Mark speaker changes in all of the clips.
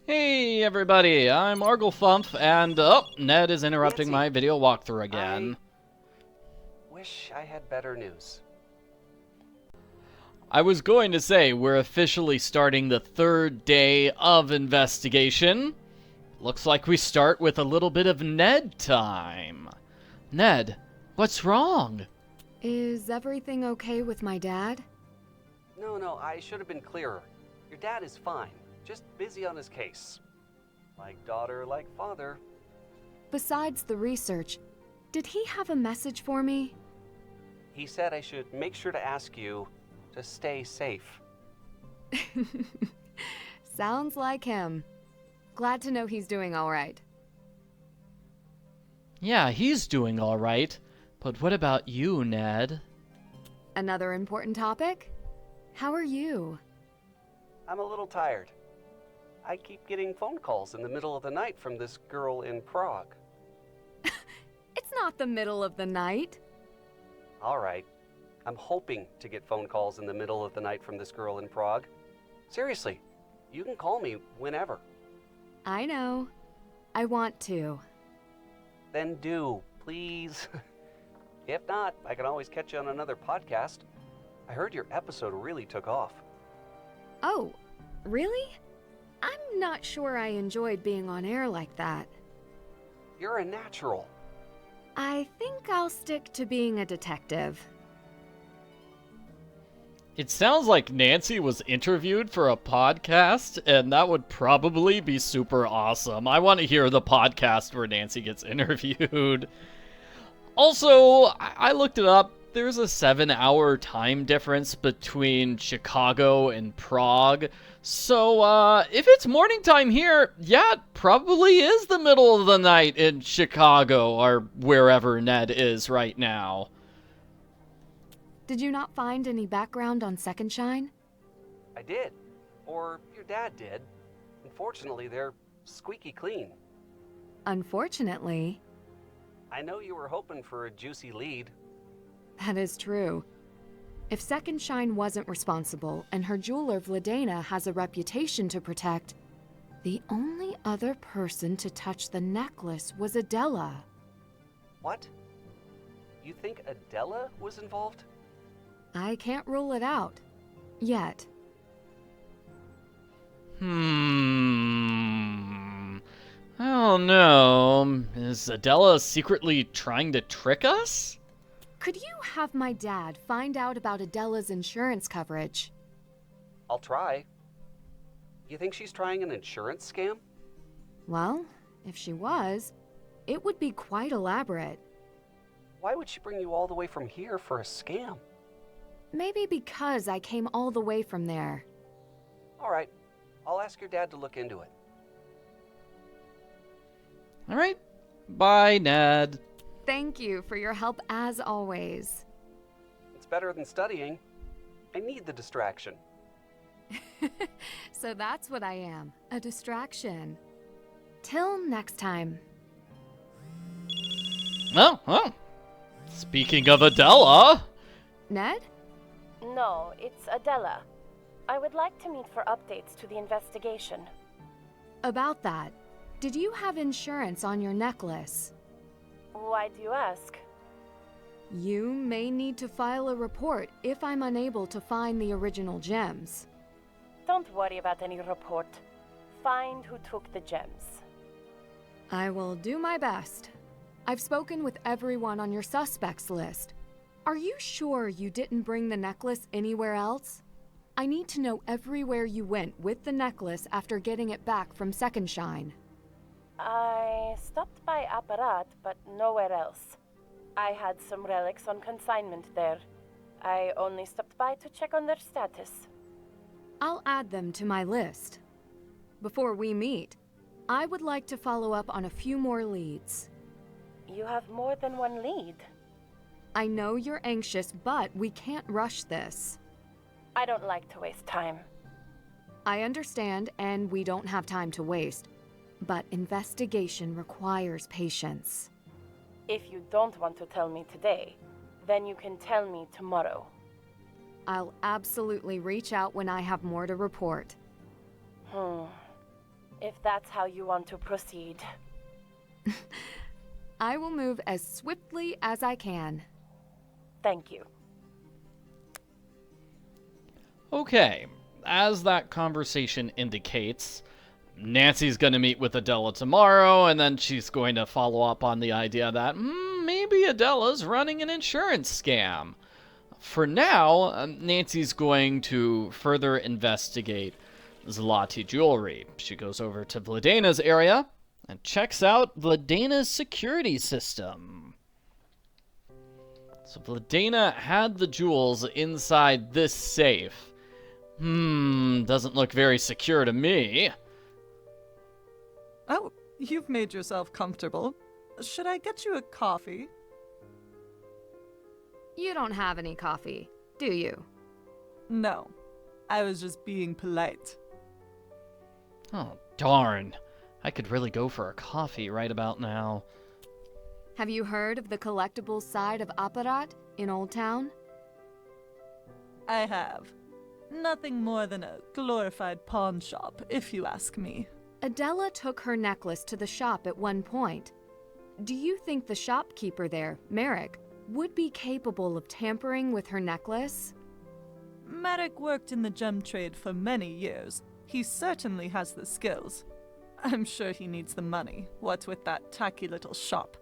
Speaker 1: Hey everybody, I'm Arglefumph, and Ned is interrupting my video walkthrough again.
Speaker 2: Wish I had better news.
Speaker 1: I was going to say, we're officially starting the third day of investigation. Looks like we start with a little bit of Ned time. Ned, what's wrong?
Speaker 3: Is everything okay with my dad?
Speaker 2: No, I should have been clearer. Your dad is fine, just busy on his case. Like daughter, like father.
Speaker 3: Besides the research, did he have a message for me?
Speaker 2: He said I should make sure to ask you to stay safe.
Speaker 3: Sounds like him. Glad to know he's doing all right.
Speaker 1: Yeah, he's doing all right. But what about you, Ned?
Speaker 3: Another important topic? How are you?
Speaker 2: I'm a little tired. I keep getting phone calls in the middle of the night from this girl in Prague.
Speaker 3: It's not the middle of the night.
Speaker 2: All right. I'm hoping to get phone calls in the middle of the night from this girl in Prague. Seriously, you can call me whenever.
Speaker 3: I know. I want to.
Speaker 2: Then do, please. If not, I can always catch you on another podcast. I heard your episode really took off.
Speaker 3: Oh, really? I'm not sure I enjoyed being on air like that.
Speaker 2: You're a natural.
Speaker 3: I think I'll stick to being a detective.
Speaker 1: It sounds like Nancy was interviewed for a podcast, and that would probably be super awesome. I want to hear the podcast where Nancy gets interviewed. Also, I looked it up. There's a 7-hour time difference between Chicago and Prague. So, if it's morning time here, yeah, it probably is the middle of the night in Chicago, or wherever Ned is right now.
Speaker 3: Did you not find any background on Second Shine?
Speaker 2: I did. Or your dad did. Unfortunately, they're squeaky clean.
Speaker 3: Unfortunately.
Speaker 2: I know you were hoping for a juicy lead.
Speaker 3: That is true. If Second Shine wasn't responsible and her jeweler Vladena has a reputation to protect, the only other person to touch the necklace was Adela.
Speaker 2: What? You think Adela was involved?
Speaker 3: I can't rule it out. Yet.
Speaker 1: I don't know. Is Adela secretly trying to trick us?
Speaker 3: Could you have my dad find out about Adela's insurance coverage?
Speaker 2: I'll try. You think she's trying an insurance scam?
Speaker 3: Well, if she was, it would be quite elaborate.
Speaker 2: Why would she bring you all the way from here for a scam?
Speaker 3: Maybe because I came all the way from there.
Speaker 2: All right. I'll ask your dad to look into it.
Speaker 1: All right. Bye, Ned.
Speaker 3: Thank you for your help as always.
Speaker 2: It's better than studying. I need the distraction.
Speaker 3: So that's what I am, a distraction. Till next time.
Speaker 1: Oh. Speaking of Adela.
Speaker 3: Ned?
Speaker 4: No, it's Adela. I would like to meet for updates to the investigation.
Speaker 3: About that, did you have insurance on your necklace?
Speaker 4: Why do you ask?
Speaker 3: You may need to file a report if I'm unable to find the original gems.
Speaker 4: Don't worry about any report. Find who took the gems.
Speaker 3: I will do my best. I've spoken with everyone on your suspects list. Are you sure you didn't bring the necklace anywhere else? I need to know everywhere you went with the necklace after getting it back from Second Shine.
Speaker 4: I stopped by Apparat, but nowhere else. I had some relics on consignment there. I only stopped by to check on their status.
Speaker 3: I'll add them to my list. Before we meet, I would like to follow up on a few more leads.
Speaker 4: You have more than one lead.
Speaker 3: I know you're anxious, but we can't rush this.
Speaker 4: I don't like to waste time.
Speaker 3: I understand, and we don't have time to waste. But investigation requires patience.
Speaker 4: If you don't want to tell me today, then you can tell me tomorrow.
Speaker 3: I'll absolutely reach out when I have more to report.
Speaker 4: If that's how you want to proceed.
Speaker 3: I will move as swiftly as I can.
Speaker 4: Thank you.
Speaker 1: Okay, as that conversation indicates, Nancy's going to meet with Adela tomorrow, and then she's going to follow up on the idea that maybe Adela's running an insurance scam. For now, Nancy's going to further investigate Zloty jewelry. She goes over to Vladena's area and checks out Vladena's security system. So Vladena had the jewels inside this safe. Doesn't look very secure to me.
Speaker 5: Oh, you've made yourself comfortable. Should I get you a coffee?
Speaker 3: You don't have any coffee, do you?
Speaker 5: No, I was just being polite.
Speaker 1: Oh, darn. I could really go for a coffee right about now.
Speaker 3: Have you heard of the collectibles side of Apparat in Old Town?
Speaker 5: I have. Nothing more than a glorified pawn shop, if you ask me.
Speaker 3: Adela took her necklace to the shop at one point. Do you think the shopkeeper there, Merrick, would be capable of tampering with her necklace?
Speaker 5: Merrick worked in the gem trade for many years. He certainly has the skills. I'm sure he needs the money, what with that tacky little shop.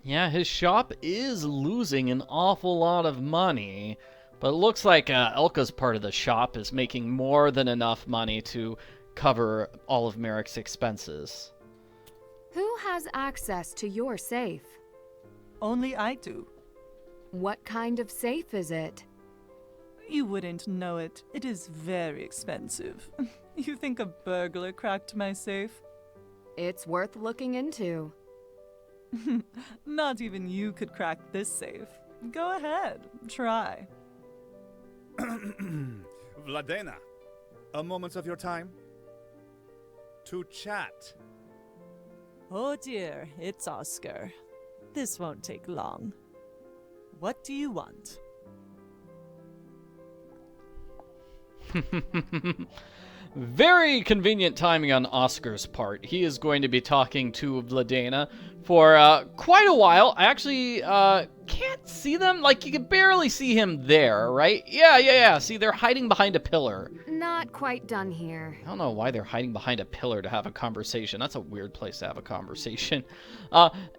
Speaker 1: Yeah, his shop is losing an awful lot of money, but it looks like Elka's part of the shop is making more than enough money to cover all of Merrick's expenses.
Speaker 3: Who has access to your safe?
Speaker 5: Only I do.
Speaker 3: What kind of safe is it?
Speaker 5: You wouldn't know it. It is very expensive. You think a burglar cracked my safe?
Speaker 3: It's worth looking into.
Speaker 5: Not even you could crack this safe. Go ahead, try.
Speaker 6: Vladena, a moment of your time to chat.
Speaker 5: Oh dear, it's Oscar. This won't take long. What do you want?
Speaker 1: Very convenient timing on Oscar's part. He is going to be talking to Vladena for quite a while. I actually can't see them. Like, you can barely see him there, right? Yeah. See, they're hiding behind a pillar.
Speaker 3: Not quite done here.
Speaker 1: I don't know why they're hiding behind a pillar to have a conversation. That's a weird place to have a conversation.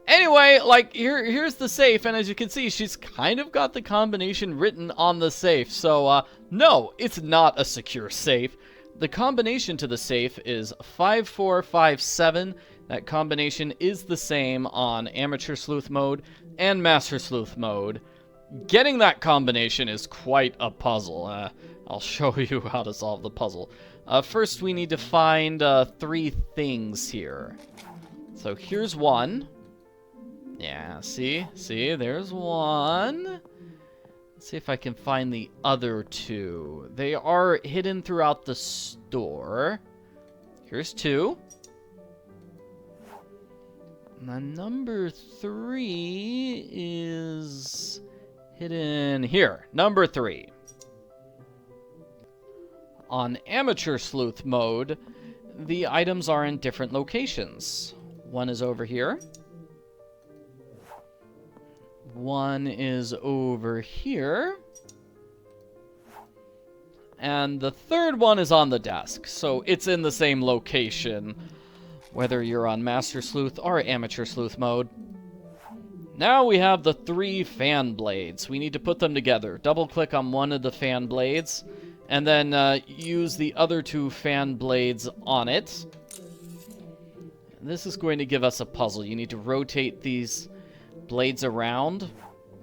Speaker 1: Anyway, like, here's the safe, and as you can see, she's kind of got the combination written on the safe. So, no, it's not a secure safe. The combination to the safe is 5457. That combination is the same on Amateur Sleuth mode and Master Sleuth mode. Getting that combination is quite a puzzle. I'll show you how to solve the puzzle. First, we need to find 3 things here. So here's one. Yeah, see, there's one. Let's see if I can find the other 2. They are hidden throughout the store. Here's 2. And then number 3 is hidden here. Number 3. On Amateur Sleuth mode, the items are in different locations. One is over here. One is over here. And the third one is on the desk. So it's in the same location, whether you're on Master Sleuth or Amateur Sleuth mode. Now we have the 3 fan blades. We need to put them together. Double click on one of the fan blades, and then use the other 2 fan blades on it. This is going to give us a puzzle. You need to rotate these blades around.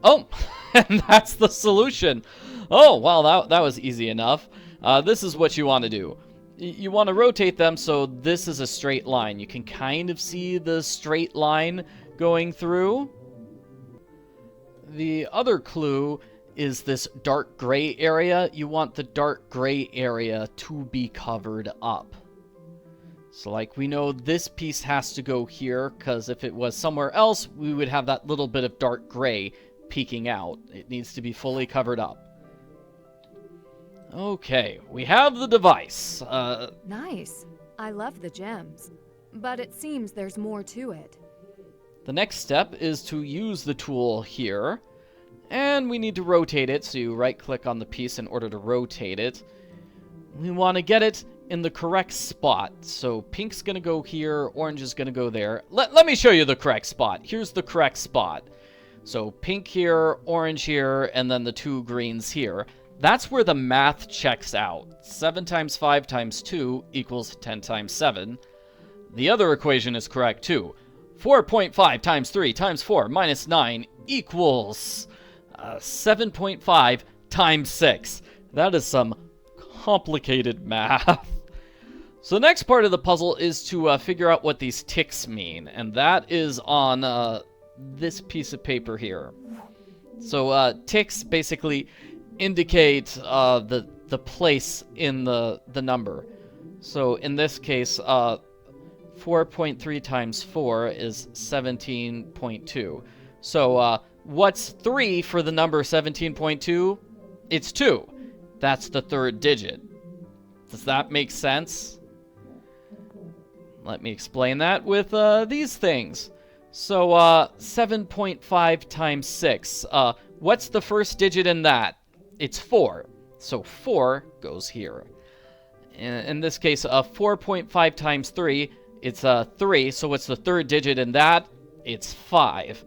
Speaker 1: Oh, and that's the solution. Oh, wow, that was easy enough. This is what you want to do. You want to rotate them so this is a straight line. You can kind of see the straight line going through. The other clue is this dark gray area. You want the dark gray area to be covered up. So, like, we know this piece has to go here, because if it was somewhere else, we would have that little bit of dark gray peeking out. It needs to be fully covered up. Okay, we have the device.
Speaker 3: Nice. I love the gems. But it seems there's more to it.
Speaker 1: The next step is to use the tool here. And we need to rotate it, so you right-click on the piece in order to rotate it. We want to get it in the correct spot. So pink's going to go here, orange is going to go there. Let me show you the correct spot. Here's the correct spot. So pink here, orange here, and then the two greens here. That's where the math checks out. 7 times 5 times 2 equals 10 times 7. The other equation is correct too. 4.5 times 3 times 4 minus 9 equals 7.5 times 6. That is some complicated math. So the next part of the puzzle is to figure out what these ticks mean, and that is on this piece of paper here. So ticks basically indicate the place in the number. So in this case, 4.3 times 4 is 17.2. So what's 3 for the number 17.2? It's 2. That's the third digit. Does that make sense? Let me explain that with these things. So 7.5 times 6. What's the first digit in that? It's 4. So 4 goes here. In this case, 4.5 times 3, it's 3. So what's the third digit in that? It's 5.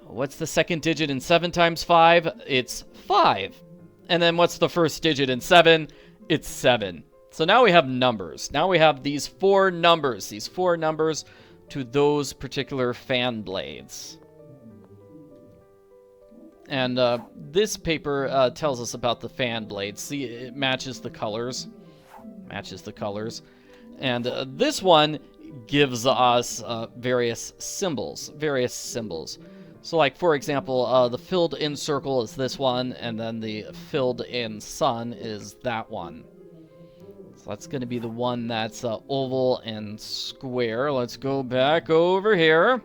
Speaker 1: What's the second digit in 7 times 5? It's 5. And then what's the first digit in 7? It's 7. So now we have numbers. Now we have these 4 numbers. These 4 numbers to those particular fan blades. And this paper tells us about the fan blades. See, it matches the colors. Matches the colors. And this one gives us various symbols. So like, for example, the filled-in circle is this one, and then the filled-in sun is that one. So that's going to be the one that's oval and square. Let's go back over here.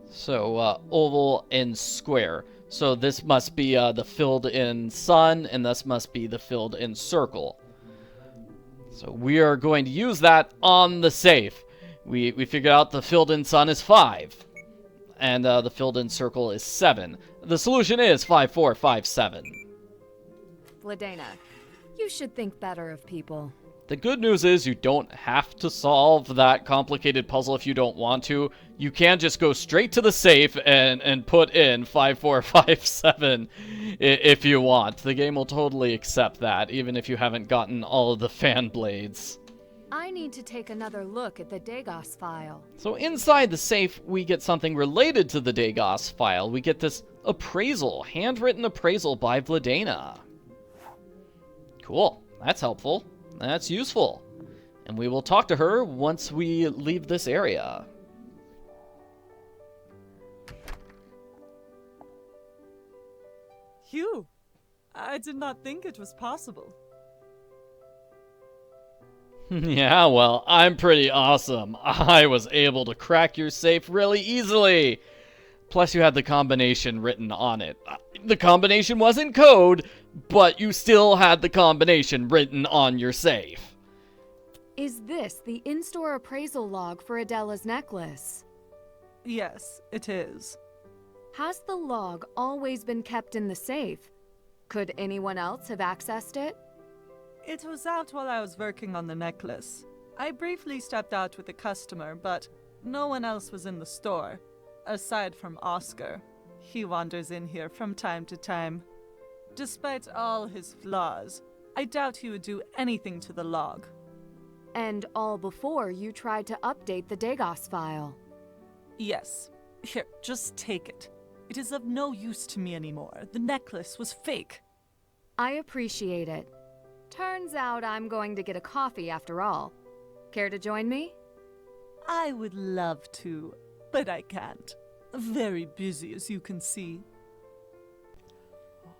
Speaker 1: So, oval and square. So this must be the filled-in sun, and this must be the filled-in circle. So we are going to use that on the safe. We figured out the filled-in sun is 5. And the filled-in circle is 7. The solution is 5457.
Speaker 3: Vladena, you should think better of people.
Speaker 1: The good news is you don't have to solve that complicated puzzle if you don't want to. You can just go straight to the safe and put in 5457 if you want. The game will totally accept that, even if you haven't gotten all of the fan blades.
Speaker 3: I need to take another look at the Degas file.
Speaker 1: So inside the safe, we get something related to the Degas file. We get this appraisal, handwritten appraisal by Vladena. Cool, that's helpful. That's useful. And we will talk to her once we leave this area.
Speaker 5: Hugh, I did not think it was possible.
Speaker 1: Yeah, well, I'm pretty awesome. I was able to crack your safe really easily. Plus, you had the combination written on it. The combination wasn't code, but you still had the combination written on your safe.
Speaker 3: Is this the in-store appraisal log for Adela's necklace?
Speaker 5: Yes, it is.
Speaker 3: Has the log always been kept in the safe? Could anyone else have accessed it?
Speaker 5: It was out while I was working on the necklace. I briefly stepped out with a customer, but no one else was in the store, aside from Oscar. He wanders in here from time to time. Despite all his flaws, I doubt he would do anything to the log.
Speaker 3: And all before you tried to update the Degas file.
Speaker 5: Yes. Here, just take it. It is of no use to me anymore. The necklace was fake.
Speaker 3: I appreciate it. Turns out I'm going to get a coffee after all. Care to join me?
Speaker 5: I would love to, but I can't. Very busy, as you can see.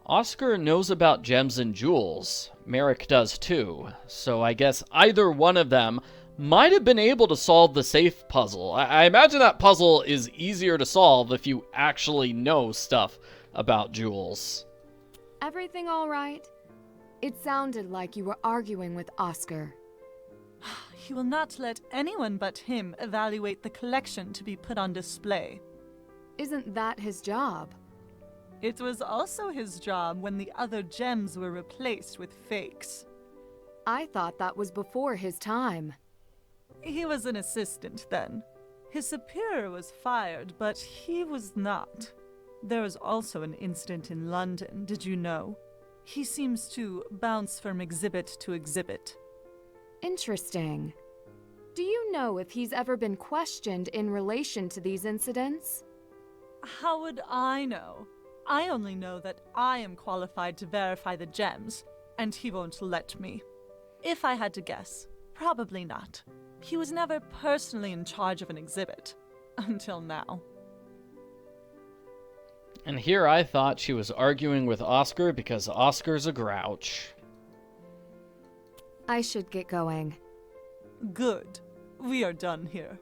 Speaker 1: Oscar knows about gems and jewels. Merrick does too. So I guess either one of them might have been able to solve the safe puzzle. I imagine that puzzle is easier to solve if you actually know stuff about jewels.
Speaker 3: Everything all right? It sounded like you were arguing with Oscar.
Speaker 5: He will not let anyone but him evaluate the collection to be put on display.
Speaker 3: Isn't that his job?
Speaker 5: It was also his job when the other gems were replaced with fakes.
Speaker 3: I thought that was before his time.
Speaker 5: He was an assistant then. His superior was fired, but he was not. There was also an incident in London, did you know? He seems to bounce from exhibit to exhibit.
Speaker 3: Interesting. Do you know if he's ever been questioned in relation to these incidents?
Speaker 5: How would I know? I only know that I am qualified to verify the gems, and he won't let me. If I had to guess, probably not. He was never personally in charge of an exhibit. Until now.
Speaker 1: And here I thought she was arguing with Oscar because Oscar's a grouch.
Speaker 3: I should get going.
Speaker 5: Good. We are done here.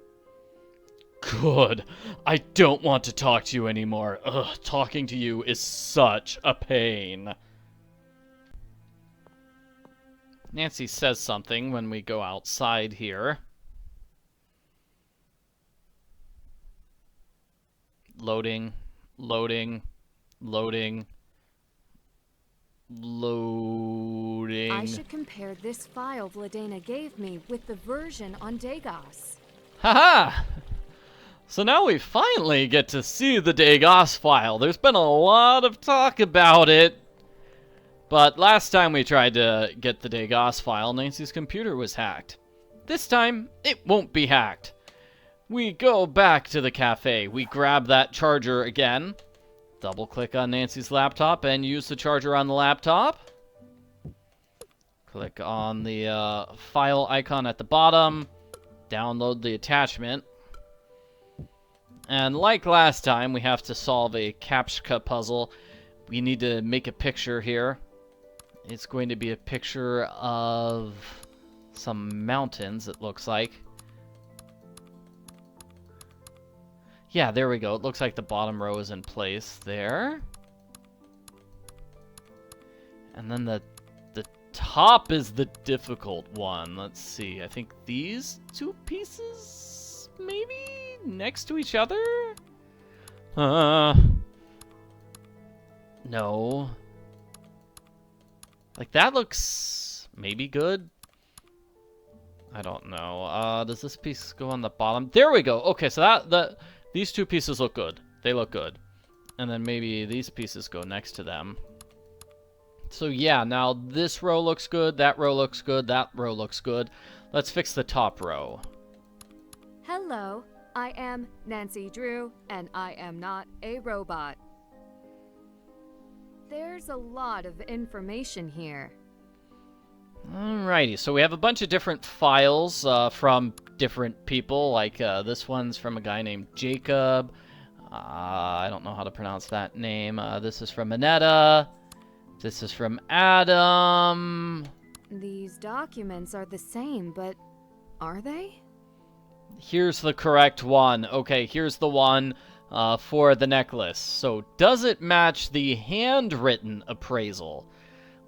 Speaker 1: Good. I don't want to talk to you anymore. Ugh, talking to you is such a pain. Nancy says something when we go outside here. Loading, loading, loading, loading.
Speaker 3: I should compare this file Vladena gave me with the version on Degas.
Speaker 1: Haha! So now we finally get to see the Degas file. There's been a lot of talk about it. But last time we tried to get the Degas file, Nancy's computer was hacked. This time, it won't be hacked. We go back to the cafe. We grab that charger again. Double-click on Nancy's laptop and use the charger on the laptop. Click on the file icon at the bottom. Download the attachment. And like last time, we have to solve a CAPTCHA puzzle. We need to make a picture here. It's going to be a picture of some mountains, it looks like. Yeah, there we go. It looks like the bottom row is in place there. And then the top is the difficult one. Let's see. I think these two pieces, maybe, next to each other? No. Like, that looks maybe good. I don't know. Does this piece go on the bottom? There we go. Okay, so these two pieces look good. They look good. And then maybe these pieces go next to them. So yeah, now this row looks good, that row looks good, that row looks good. Let's fix the top row.
Speaker 3: Hello, I am Nancy Drew, and I am not a robot. There's a lot of information here.
Speaker 1: Alrighty, so we have a bunch of different files from different people, like this one's from a guy named Jacob. I don't know how to pronounce that name. This is from Annetta. This is from Adam.
Speaker 3: These documents are the same, but are they?
Speaker 1: Here's the correct one. Okay, here's the one for the necklace. So, does it match the handwritten appraisal?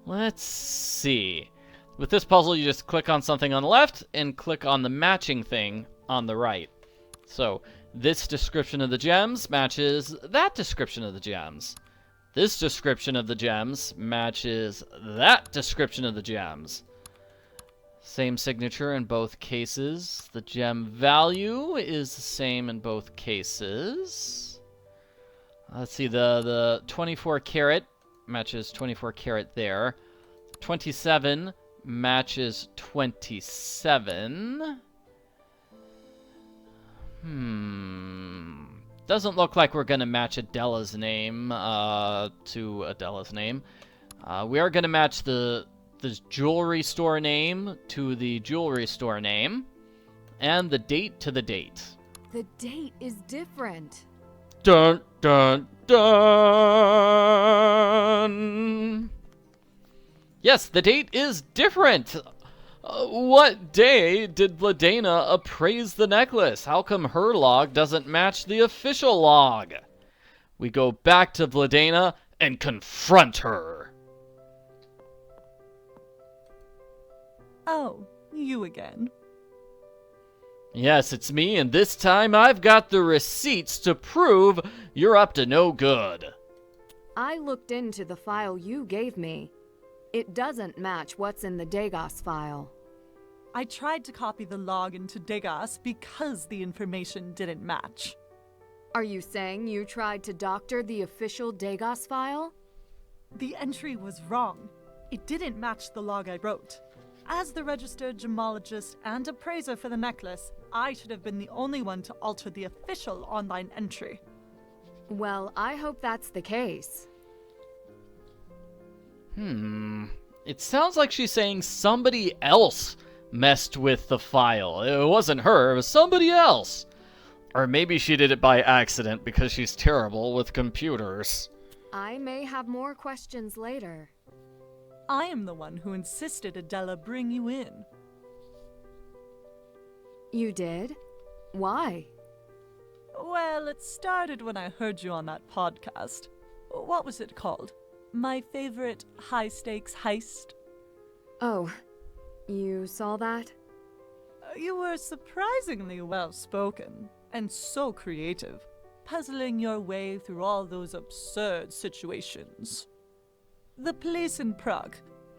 Speaker 1: Let's see. With this puzzle, you just click on something on the left and click on the matching thing on the right. So, this description of the gems matches that description of the gems. This description of the gems matches that description of the gems. Same signature in both cases. The gem value is the same in both cases. Let's see, the 24 karat matches 24 karat there. 27 matches 27. Doesn't look like we're going to match Adela's name to Adela's name. We are going to match the jewelry store name to the jewelry store name. And the date to the date.
Speaker 3: The date is different.
Speaker 1: Dun, dun, dun! Yes, the date is different! What day did Vladena appraise the necklace? How come her log doesn't match the official log? We go back to Vladena and confront her.
Speaker 5: Oh, you again.
Speaker 1: Yes, it's me, and this time I've got the receipts to prove you're up to no good.
Speaker 3: I looked into the file you gave me. It doesn't match what's in the Degas file.
Speaker 5: I tried to copy the log into Degas because the information didn't match.
Speaker 3: Are you saying you tried to doctor the official Degas file?
Speaker 5: The entry was wrong. It didn't match the log I wrote. As the registered gemologist and appraiser for the necklace, I should have been the only one to alter the official online entry.
Speaker 3: Well, I hope that's the case.
Speaker 1: It sounds like she's saying somebody else messed with the file. It wasn't her, it was somebody else. Or maybe she did it by accident because she's terrible with computers.
Speaker 3: I may have more questions later.
Speaker 5: I am the one who insisted Adela bring you in.
Speaker 3: You did? Why?
Speaker 5: Well, it started when I heard you on that podcast. What was it called? My favorite high-stakes heist?
Speaker 3: Oh, you saw that?
Speaker 5: You were surprisingly well-spoken and so creative, puzzling your way through all those absurd situations. The police in Prague,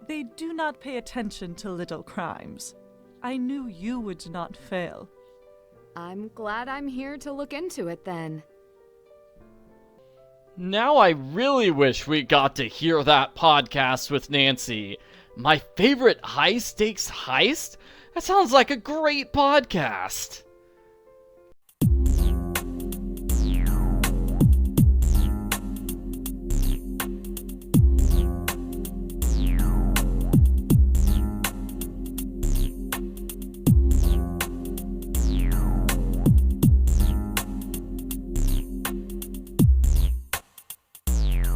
Speaker 5: they do not pay attention to little crimes. I knew you would not fail.
Speaker 3: I'm glad I'm here to look into it then.
Speaker 1: Now I really wish we got to hear that podcast with Nancy. My favorite high-stakes heist? That sounds like a great podcast.